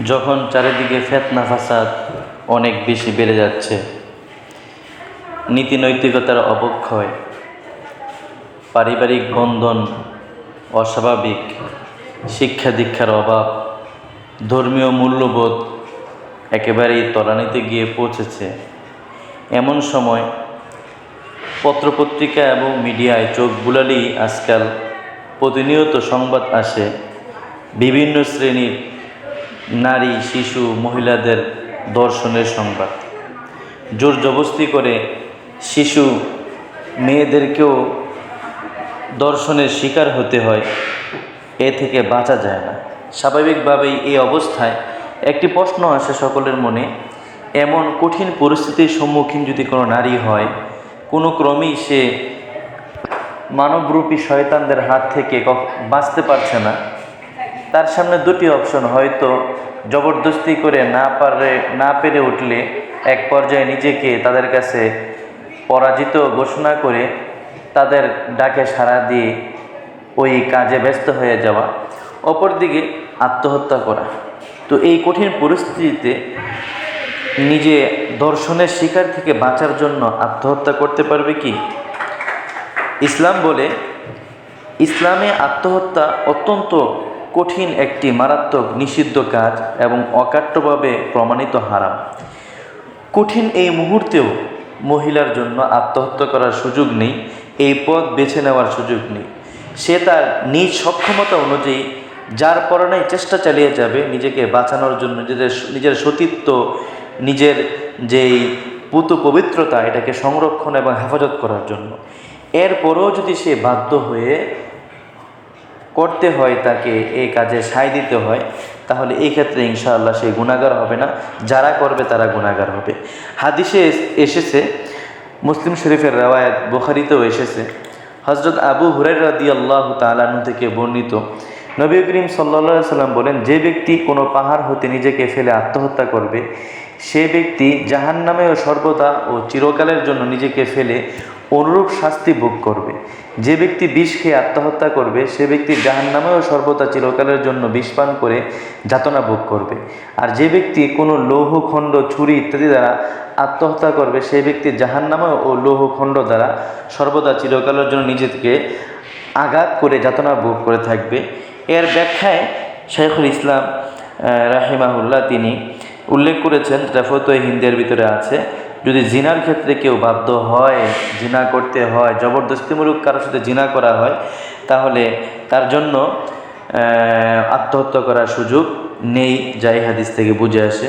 যখন চারিদিকে ফিতনা ফাসাদ অনেক বেশি বেড়ে যাচ্ছে, নীতি নৈতিকতার অবক্ষয়, পারিবারিক বন্ধন অস্বাভাবিক, শিক্ষা দীক্ষার অভাব, ধর্মীয় মূল্যবোধ একেবারেই তলানিতে গিয়ে পৌঁছেছে, এমন সময় পত্রপত্রিকা এবং মিডিয়ায় চোখ বুলালেই আজকাল প্রতিনিয়ত সংবাদ আসে বিভিন্ন শ্রেণীর নারী, শিশু, মহিলাদের ধর্ষণের সংবাদ। জোর জবরদস্তি করে শিশু মেয়েদেরকেও ধর্ষণের শিকার হতে হয়, এ থেকে বাঁচা যায় না। স্বাভাবিকভাবেই এই অবস্থায় একটি প্রশ্ন আসে সকলের মনে, এমন কঠিন পরিস্থিতির সম্মুখীন যদি কোনো নারী হয়, কোনো ক্রমেই সে মানবরূপী শয়তানদের হাত থেকে বাঁচতে পারছে না, তার সামনে দুটি অপশন, হয়তো জবরদস্তি করে না পেরে উঠলে এক পর্যায়ে নিজেকে তাদের কাছে পরাজিত ঘোষণা করে তাদের ডাকে সাড়া দিয়ে ওই কাজে ব্যস্ত হয়ে যাওয়া, অপরদিকে আত্মহত্যা করা। তো এই কঠিন পরিস্থিতিতে নিজে ধর্ষণের শিকার থেকে বাঁচার জন্য আত্মহত্যা করতে পারবে কি? ইসলাম বলে, ইসলামে আত্মহত্যা অত্যন্ত কঠিন একটি মারাত্মক নিষিদ্ধ কাজ এবং অকাট্যভাবে প্রমাণিত হারাম। কঠিন এই মুহূর্তেও মহিলার জন্য আত্মহত্যা করার সুযোগ নেই, এই পথ বেছে নেওয়ার সুযোগ নেই। সে তার নিজ সক্ষমতা অনুযায়ী যার পরনাই চেষ্টা চালিয়ে যাবে নিজেকে বাঁচানোর জন্য, নিজের সতীত্ব, নিজের যেই পবিত্রতা, এটাকে সংরক্ষণ এবং হেফাজত করার জন্য। এরপরেও যদি সে বাধ্য হয়ে করতে হয়, তাকে এই কাজে সায় দিতে হয়, তাহলে এই ক্ষেত্রে ইনশাআল্লাহ সে গুনাহগার হবে না, যারা করবে তারা গুনাহগার হবে। হাদিসে এসেছে, মুসলিম শরীফের রওয়ায়াত, বুখারীতেও এসেছে, হযরত আবু হুরায়রা রাদিয়াল্লাহু তাআলা আনহু থেকে বর্ণিত, নবী করিম সাল্লাল্লাহু আলাইহি সাল্লাম বলেন, যে ব্যক্তি কোনো পাহাড় হতে নিজেকে ফেলে আত্মহত্যা করবে, সে ব্যক্তি জাহান্নামেও সর্বদা ও চিরকালের জন্য নিজেকে ফেলে অনুরূপ শাস্তি ভোগ করবে। যে ব্যক্তি বিষ খেয়ে আত্মহত্যা করবে, সে ব্যক্তি জাহান্নামেও সর্বদা চিরকালের জন্য বিষ পান করে যাতনা ভোগ করবে। আর যে ব্যক্তি কোনো লৌহখণ্ড, ছুরি ইত্যাদি দ্বারা আত্মহত্যা করবে, সেই ব্যক্তি জাহান্নামে ও লৌহখণ্ড দ্বারা সর্বদা চিরকালের জন্য নিজেকে আঘাত করে যাতনা ভোগ করে থাকবে। এর ব্যাখ্যায় শাইখুল ইসলাম রাহিমাহুল্লাহ তিনি উল্লেখ করেছেন, যেটা ফতোয়া হিন্দের ভিতরে আছে, যদি জিনার ক্ষেত্রে কেউ বাধ্য হয়, জিনা করতে হয়, জবরদস্তিমূলক কারোর সাথে জিনা করা হয়, তাহলে তার জন্য আত্মহত্যা করার সুযোগ নেই, যাই হাদিস থেকে বুঝে আসে।